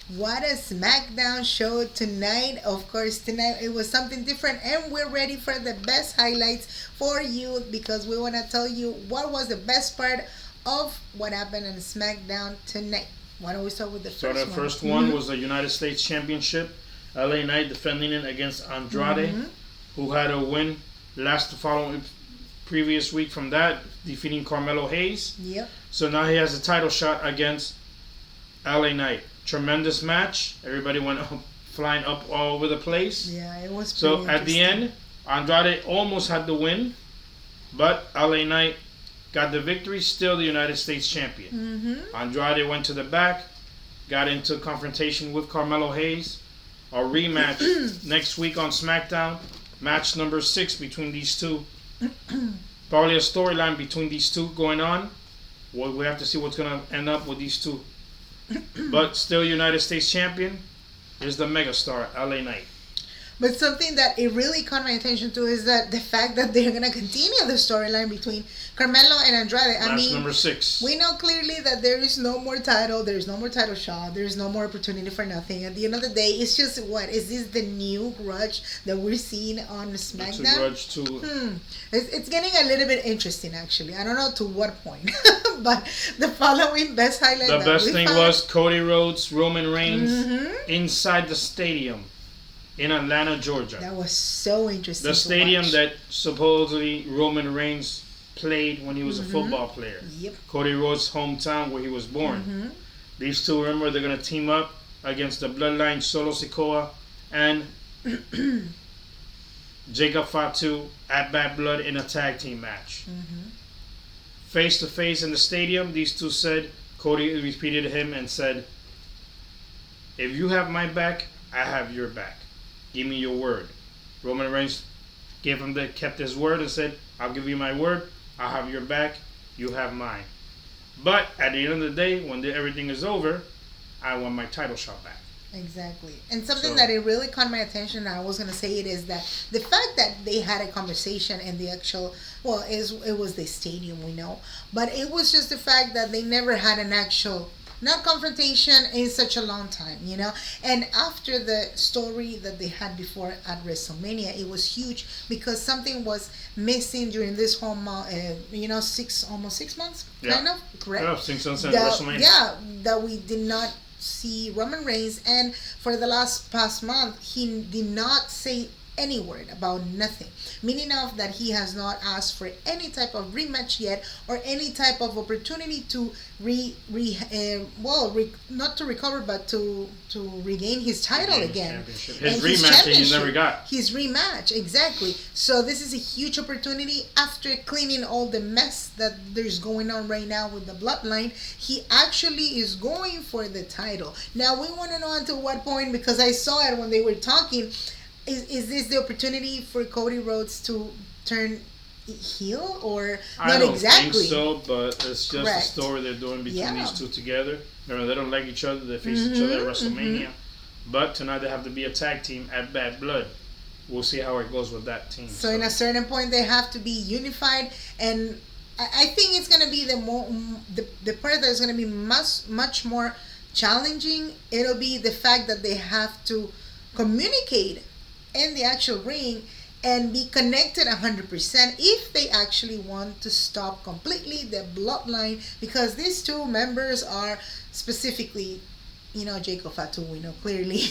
What a SmackDown show tonight. Of course, tonight it was something different, and we're ready for the best highlights for you because we want to tell you what was the best part of what happened in SmackDown tonight. Why don't we start with the So first the one? first one was the United States Championship. LA Knight defending it against Andrade, who had a win last the following previous week from that, defeating Carmelo Hayes. Yep. So now he has a title shot against LA Knight. Tremendous match. Everybody went up, flying up all over the place. Yeah, it was So pretty at the end, Andrade almost had the win, but LA Knight got the victory, still the United States champion. Andrade went to the back, got into confrontation with Carmelo Hayes. A rematch next week on SmackDown. Match number 6 between these two. Probably a storyline between these two going on. Well, we have to see what's going to end up with these two. But still United States champion is the megastar, LA Knight. But something that it really caught my attention to is that the fact that they're gonna continue the storyline between Carmelo and Andrade. I Match mean, number 6. we know clearly that there is no more title, there's no more title shot, there's no more opportunity for nothing. At the end of the day, it's just what is this the new grudge that we're seeing on SmackDown? It's a grudge too. It's getting a little bit interesting actually. I don't know to what point, but the following best highlight. The that best we thing found, was Cody Rhodes, Roman Reigns inside the stadium in Atlanta, Georgia. that was so interesting. The to stadium watch. that supposedly Roman Reigns played when he was a football player. Yep. Cody Rhodes' hometown where he was born. These two, remember, they're going to team up against the Bloodline, Solo Sikoa and Jacob Fatu at Bad Blood in a tag team match. Face to face in the stadium, these two said, Cody repeated him and said, "If you have my back, I have your back. Give me your word." Roman Reigns kept his word and said, "I'll give you my word. I'll have your back. You have mine." But at the end of the day, when everything is over, I want my title shot back. Exactly. And something So- that it really caught my attention, and I was going to say it, is that the fact that they had a conversation in the actual, well, it was the stadium, we know, but it was just the fact that they never had an actual, not confrontation in such a long time, you know? And after the story that they had before at WrestleMania, it was huge because something was missing during this whole, almost 6 months, kind of, correct? Yeah, since that, WrestleMania. yeah, that we did not see Roman Reigns, and for the past month he did not say any word about nothing, meaning of that he has not asked for any type of rematch yet or any type of opportunity to not to recover but to regain his title again. His And rematch that he never got. His rematch, exactly. So this is a huge opportunity after cleaning all the mess that there's going on right now with the bloodline. He actually is going for the title. Now we want to know until what point, because I saw it when they were talking. Is this the opportunity for Cody Rhodes to turn heel or I not don't exactly? think so, but it's just Correct. a story they're doing between Yeah. these two together. Remember, they don't like each other. They face each other at WrestleMania. But tonight they have to be a tag team at Bad Blood. We'll see how it goes with that team. So in a certain point, they have to be unified, and I think it's gonna be the part that is gonna be much more challenging. It'll be the fact that they have to communicate in the actual ring and be connected 100% if they actually want to stop completely the bloodline, because these two members are specifically, Jacob Fatu, we know clearly,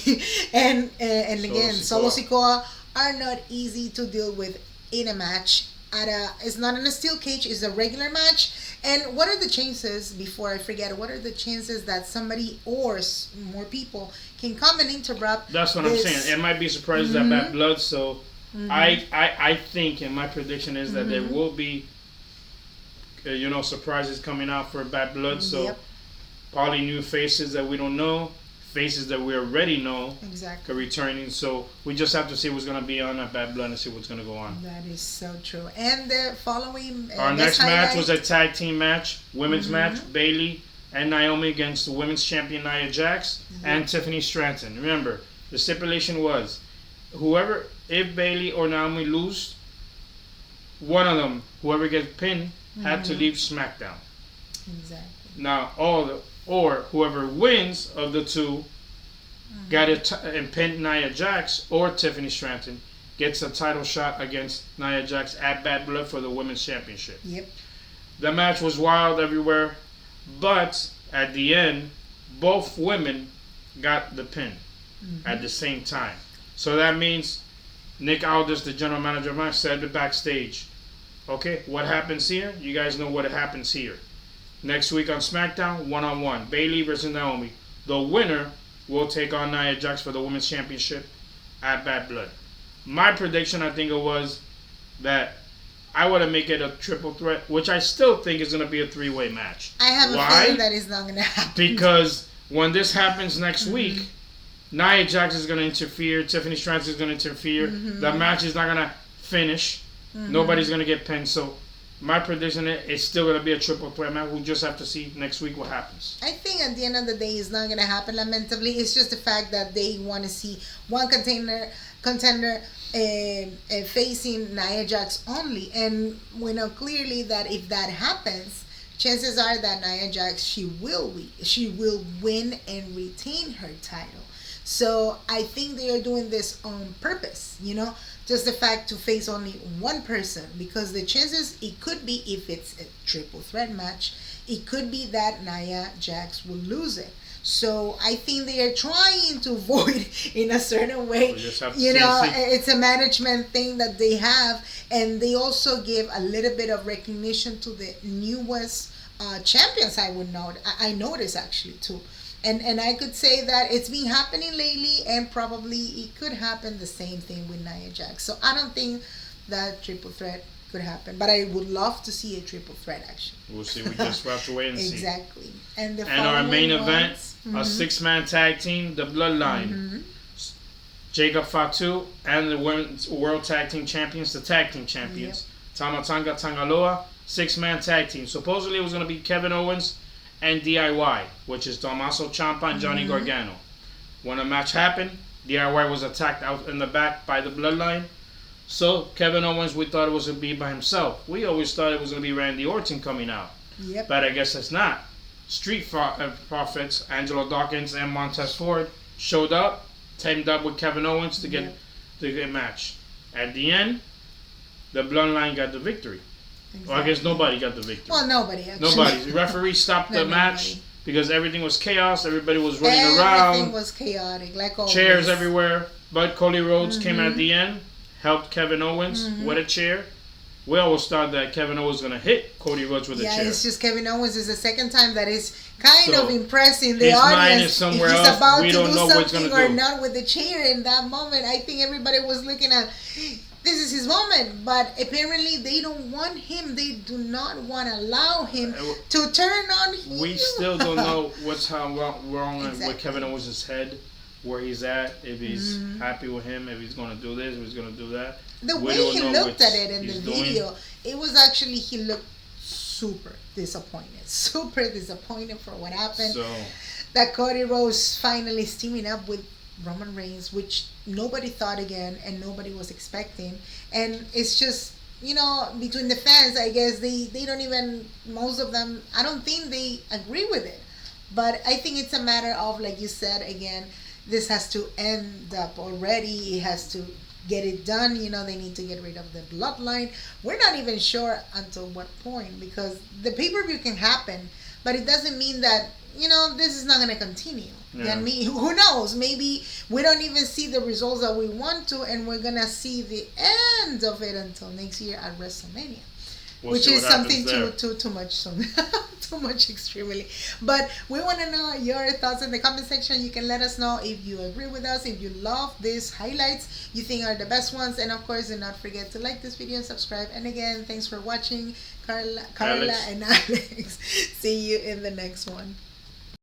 and again, Solo Sikoa are not easy to deal with in a match. It's not in a steel cage, it's a regular match. And what are the chances, before I forget, what are the chances that somebody or more people can come and interrupt? That's what I'm saying. It might be surprises at Bad Blood, so I think, and my prediction is that there will be, surprises coming out for Bad Blood. So probably new faces that we don't know, faces that we already know, exactly, returning. So we just have to see what's going to be on at Bad Blood and see what's going to go on. That is so true. And the following our next match was a tag team match, women's match, Bayley and Naomi against the women's champion Nia Jax and Tiffany Stratton. Remember, the stipulation was if Bayley or Naomi lose, one of them, whoever gets pinned, had to leave SmackDown. Exactly. Now, or whoever wins of the two got it and pinned Nia Jax, or Tiffany Stratton gets a title shot against Nia Jax at Bad Blood for the Women's Championship. Yep. The match was wild everywhere, but at the end, both women got the pin at the same time. So that means Nick Aldis, the general manager of mine, said it backstage. Okay, what happens here? You guys know what happens here. Next week on SmackDown, one-on-one, Bayley versus Naomi. The winner will take on Nia Jax for the Women's Championship at Bad Blood. My prediction, I think it was that I want to make it a triple threat, which I still think is going to be a three-way match. I have a feeling that is not going to happen. Because when this happens next week, Nia Jax is going to interfere. Tiffany Stratton is going to interfere. The match is not going to finish. Nobody's going to get pinned. So my prediction is it's still going to be a triple threat match. We'll just have to see next week what happens. I think at the end of the day, it's not going to happen lamentably. It's just the fact that they want to see one contender facing Nia Jax only. And we know clearly that if that happens, chances are that Nia Jax, she will win and retain her title. So I think they are doing this on purpose, you know, just the fact to face only one person, because the chances, it could be, if it's a triple threat match, it could be that Nia Jax will lose it. So I think they are trying to avoid in a certain way. You know, it's a management thing that they have, and they also give a little bit of recognition to the newest champions. I noticed actually too. And I could say that it's been happening lately, and probably it could happen the same thing with Nia Jax. So I don't think that triple threat could happen, but I would love to see a triple threat action. We'll see. We just have to wait and see. Exactly. And our main event, a six-man tag team, the Bloodline. Jacob Fatu and the Women's World Tag Team Champions, the Tag Team Champions. Tama Tonga, Tangaloa, six-man tag team. Supposedly it was going to be Kevin Owens and DIY, which is Tommaso Ciampa and Johnny Gargano. When the match happened, DIY was attacked out in the back by the Bloodline. So Kevin Owens, we thought it was going to be by himself. We always thought it was going to be Randy Orton coming out. But I guess it's not. Street Profits, Angelo Dawkins and Montez Ford showed up, teamed up with Kevin Owens to get a match. At the end, the Bloodline got the victory. Well, I guess nobody got the victory. Well, nobody actually. Nobody. The referee stopped the match because everything was chaos. Everybody was running around. Everything was chaotic, like always. Chairs everywhere. But Cody Rhodes came at the end, helped Kevin Owens with a chair. We always thought that Kevin Owens was going to hit Cody Rhodes with a chair. Yeah, it's just Kevin Owens is the second time that is kind of impressing the his audience. Mind is somewhere if he's else. about We to don't do know what he's something going to or do. not with the chair in that moment. I think everybody was looking at, this is his moment. But apparently they don't want him. They do not want to allow him to turn on him. We still don't know what's wrong with Kevin Owens' head, where he's at, if he's happy with him, if he's going to do this, if he's going to do that. The way he looked at it in the video, it was actually, he looked super disappointed for what happened. So that Cody Rhodes finally is teaming up with Roman Reigns, which nobody thought again and nobody was expecting. And it's just, you know, between the fans, I guess they don't even, most of them, I don't think they agree with it. But I think it's a matter of, like you said, again, this has to end up already. It has to get it done. You know, they need to get rid of the Bloodline. We're not even sure until what point, because the pay-per-view can happen, but it doesn't mean that, you know, this is not going to continue. Yeah. And who knows? Maybe we don't even see the results that we want to, and we're going to see the end of it until next year at WrestleMania. Which is something too much, too much extremely. But we want to know your thoughts in the comment section. You can let us know if you agree with us, if you love these highlights you think are the best ones, and of course, do not forget to like this video and subscribe. And again, thanks for watching, Carla and Alex. See you in the next one.